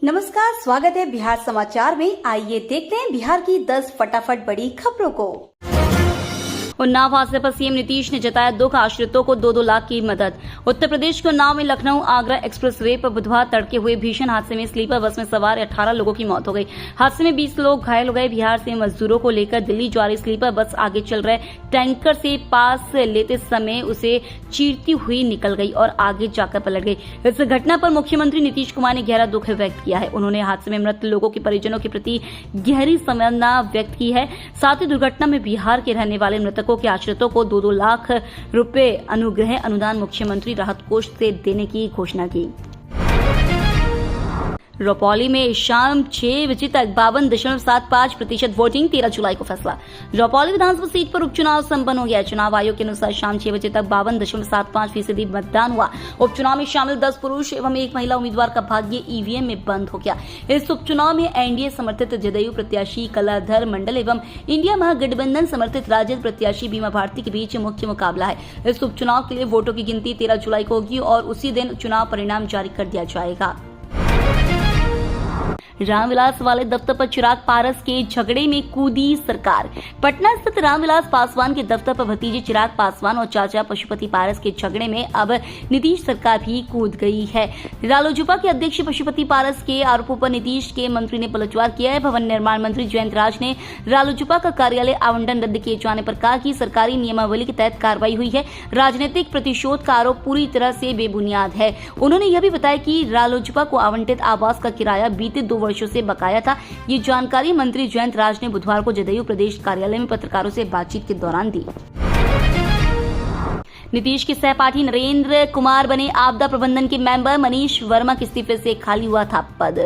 नमस्कार, स्वागत है बिहार समाचार में। आइए देखते हैं बिहार की 10 फटाफट बड़ी खबरों को। उन्नाव हादसे पर सीएम नीतीश ने जताया दुख, आश्रितों को 2-2 लाख की मदद। उत्तर प्रदेश के उन्नाव में लखनऊ आगरा एक्सप्रेसवे पर बुधवार तड़के हुए भीषण हादसे में स्लीपर बस में सवार 18 लोगों की मौत हो गई। हादसे में 20 लोग घायल हो गए। बिहार से मजदूरों को लेकर दिल्ली जा रही स्लीपर बस आगे चल रहे टैंकर से पास लेते समय उसे चीरती हुई निकल गई और आगे जाकर पलट गई। इस घटना पर मुख्यमंत्री नीतीश कुमार ने गहरा दुख व्यक्त किया है। उन्होंने हादसे में मृत लोगों के परिजनों के प्रति गहरी संवेदना व्यक्त की है। साथ ही दुर्घटना में बिहार के रहने वाले मृतकों के आश्रितों को 2-2 लाख रुपए अनुग्रह अनुदान मुख्यमंत्री राहत कोष से देने की घोषणा की। रौपौली में शाम 6 बजे तक 52.75% वोटिंग, 13 जुलाई को फैसला। रौपौली विधानसभा सीट पर उपचुनाव संपन्न हो गया। चुनाव आयोग के अनुसार शाम 6 बजे तक 52.75% मतदान हुआ। उपचुनाव में शामिल 10 पुरुष एवं 1 महिला उम्मीदवार का भाग्य ईवीएम में बंद हो गया। इस उपचुनाव में एनडीए समर्थित जदयू प्रत्याशी कलाधर मंडल एवं इंडिया महागठबंधन समर्थित राजद प्रत्याशी बीमा भारती के बीच मुख्य मुकाबला है। इस उपचुनाव के लिए वोटों की गिनती 13 जुलाई को होगी और उसी दिन चुनाव परिणाम जारी कर दिया जाएगा। रामविलास वाले दफ्तर पर चिराग पारस के झगड़े में कूदी सरकार। पटना स्थित रामविलास पासवान के दफ्तर पर भतीजे चिराग पासवान और चाचा पशुपति पारस के झगड़े में अब नीतीश सरकार भी कूद गई है। रालोजपा के अध्यक्ष पशुपति पारस के आरोपों पर नीतीश के मंत्री ने पलटवार किया है। भवन निर्माण मंत्री जयंत राज ने रालोजपा का कार्यालय आवंटन रद्द किए जाने पर कहा कि सरकारी नियमावली के तहत कार्रवाई हुई है। राजनीतिक प्रतिशोध का आरोप पूरी तरह से बेबुनियाद है। उन्होंने यह भी बताया कि रालोजपा को आवंटित आवास का किराया बीते 2 वर्षों से बकाया था। ये जानकारी मंत्री जयंत राज ने बुधवार को जदयू प्रदेश कार्यालय में पत्रकारों से बातचीत के दौरान दी। नीतीश के सहपाठी नरेंद्र कुमार बने आपदा प्रबंधन के मेंबर। मनीष वर्मा के इस्तीफे से खाली हुआ था पद।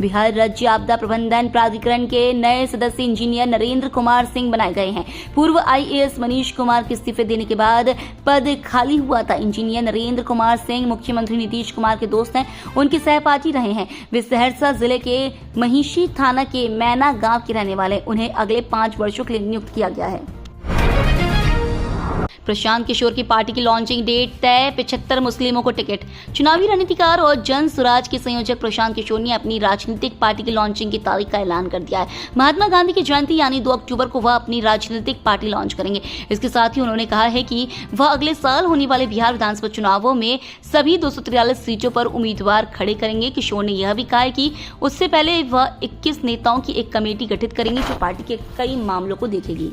बिहार राज्य आपदा प्रबंधन प्राधिकरण के नए सदस्य इंजीनियर नरेंद्र कुमार सिंह बनाए गए हैं। पूर्व आईएएस मनीष कुमार के इस्तीफे देने के बाद पद खाली हुआ था। इंजीनियर नरेंद्र कुमार सिंह मुख्यमंत्री नीतीश कुमार के दोस्त हैं, उनके सहपाठी रहे हैं। वे सहरसा जिले के महिषी थाना के मैना गांव के रहने वाले। उन्हें अगले 5 वर्षों के लिए नियुक्त किया गया है। प्रशांत किशोर की पार्टी की लॉन्चिंग डेट तय, 75 मुस्लिमों को टिकट। चुनावी रणनीतिकार और जन स्वराज के संयोजक प्रशांत किशोर ने अपनी राजनीतिक पार्टी की लॉन्चिंग की तारीख का ऐलान कर दिया है। महात्मा गांधी की जयंती यानी 2 अक्टूबर को वह अपनी राजनीतिक पार्टी लॉन्च करेंगे। इसके साथ ही उन्होंने कहा है कि वह अगले साल होने वाले बिहार विधानसभा चुनावों में सभी 243 सीटों पर उम्मीदवार खड़े करेंगे। किशोर ने यह भी कहा है कि उससे पहले वह 21 नेताओं की एक कमेटी गठित करेंगे जो पार्टी के कई मामलों को देखेगी।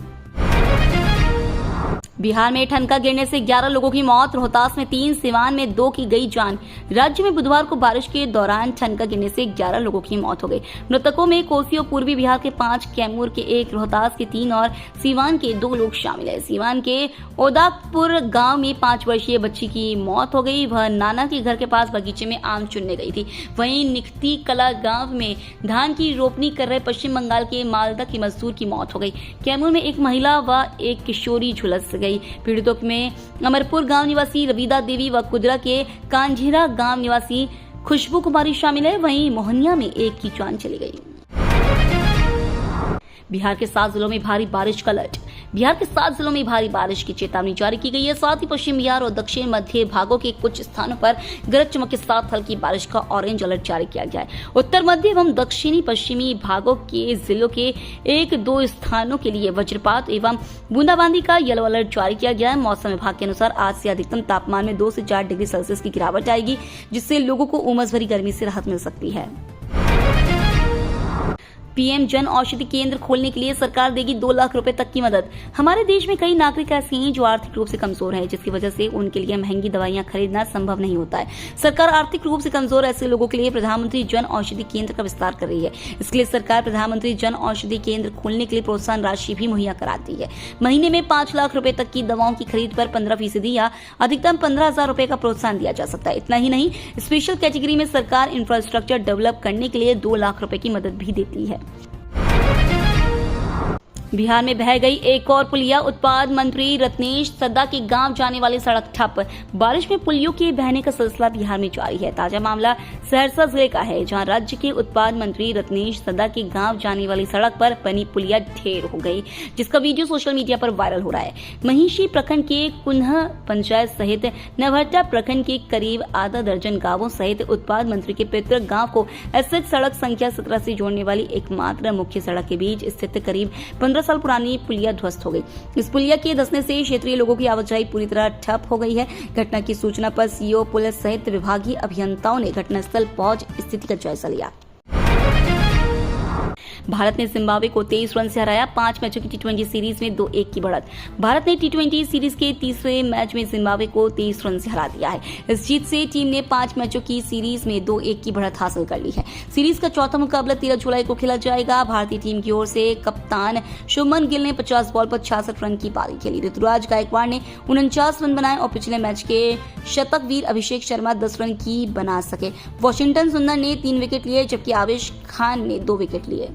बिहार में ठनका गिरने से 11 लोगों की मौत, रोहतास में 3, सिवान में 2 की गई जान। राज्य में बुधवार को बारिश के दौरान ठनका गिरने से 11 लोगों की मौत हो गई। मृतकों में कोसी और पूर्वी बिहार के 5, कैमूर के 1, रोहतास के 3 और सिवान के 2 लोग शामिल है। सिवान के ओदाकपुर गांव में 5 वर्षीय बच्ची की मौत हो गई। वह नाना के घर के पास बगीचे में आम चुनने गई थी। वहीं निखती कला गांव में धान की रोपनी कर रहे पश्चिम बंगाल के मालदा की मजदूर की मौत हो गई। कैमूर में एक महिला व एक किशोरी झुलस गई। पीड़ितों में अमरपुर गांव निवासी रविदा देवी व कुदरा के कांझीरा गांव निवासी खुशबू कुमारी शामिल है। वहीं मोहनिया में 1 की जान चली गई। बिहार के 7 जिलों में भारी बारिश का अलर्ट। बिहार के 7 जिलों में भारी बारिश की चेतावनी जारी की गई है। साथ ही पश्चिम बिहार और दक्षिण मध्य भागों के कुछ स्थानों पर गरज चमक के साथ हल्की बारिश का ऑरेंज अलर्ट जारी किया गया है। उत्तर मध्य एवं दक्षिणी पश्चिमी भागों के जिलों के 1-2 स्थानों के लिए वज्रपात एवं बूंदाबांदी का येलो अलर्ट जारी किया गया है। मौसम विभाग के अनुसार आज से अधिकतम तापमान में 2 से 4 डिग्री सेल्सियस की गिरावट आएगी, जिससे लोगों को उमस भरी गर्मी से राहत मिल सकती है। पीएम जन औषधि केंद्र खोलने के लिए सरकार देगी 2 लाख रुपए तक की मदद। हमारे देश में कई नागरिक ऐसे हैं जो आर्थिक रूप से कमजोर हैं, जिसकी वजह से उनके लिए महंगी दवाइयां खरीदना संभव नहीं होता है। सरकार आर्थिक रूप से कमजोर ऐसे लोगों के लिए प्रधानमंत्री जन औषधि केंद्र का विस्तार कर रही है। इसके लिए सरकार प्रधानमंत्री जन औषधि केंद्र खोलने के लिए प्रोत्साहन राशि भी मुहैया कराती है। महीने में 5 लाख रुपए तक की दवाओं की खरीद पर 15% या अधिकतम 15,000 रुपए का प्रोत्साहन दिया जा सकता है। इतना ही नहीं, स्पेशल कैटेगरी में सरकार इंफ्रास्ट्रक्चर डेवलप करने के लिए 2 लाख रुपए की मदद भी देती है। बिहार में बह गई एक और पुलिया, उत्पाद मंत्री रत्नेश सद्दा के गांव जाने वाली सड़क ठप। बारिश में पुलियों के बहने का सिलसिला बिहार में जारी है। ताजा मामला सहरसा जिले का है, जहां राज्य के उत्पाद मंत्री रत्नेश सद्दा के गांव जाने वाली सड़क पर बनी पुलिया ढेर हो गई, जिसका वीडियो सोशल मीडिया पर वायरल हो रहा है। महिषी प्रखंड के कुन्ह पंचायत सहित नवहट्टा प्रखंड के करीब आधा दर्जन गांवों सहित उत्पाद मंत्री के पितृ गांव को एसएच सड़क संख्या 17 से जोड़ने वाली एकमात्र मुख्य सड़क के बीच स्थित करीब 15 साल पुरानी पुलिया ध्वस्त हो गई। इस पुलिया के धंसने से क्षेत्रीय लोगों की आवाजाही पूरी तरह ठप हो गई है। घटना की सूचना पर सीओ, पुलिस सहित विभागीय अभियंताओं ने घटनास्थल पहुंच स्थिति का जायजा लिया। भारत ने जिम्बाब्वे को 23 रन से हराया। 5 मैचों की टी20 सीरीज में 2-1 की बढ़त। भारत ने टी20 सीरीज के तीसरे मैच में जिम्बाब्वे को 23 रन से हरा दिया है। इस जीत से टीम ने 5 मैचों की सीरीज में 2-1 की बढ़त हासिल कर ली है। सीरीज का चौथा मुकाबला 13 जुलाई को खेला जाएगा। भारतीय टीम की ओर से कप्तान शुभमन गिल ने 50 बॉल पर 66 रन की पारी खेली। ऋतुराज गायकवाड़ ने 49 रन बनाए और पिछले मैच के शतकवीर अभिषेक शर्मा 10 रन की बना सके। वॉशिंगटन सुंदर ने 3 विकेट लिए, जबकि आवेश खान ने 2 विकेट लिए।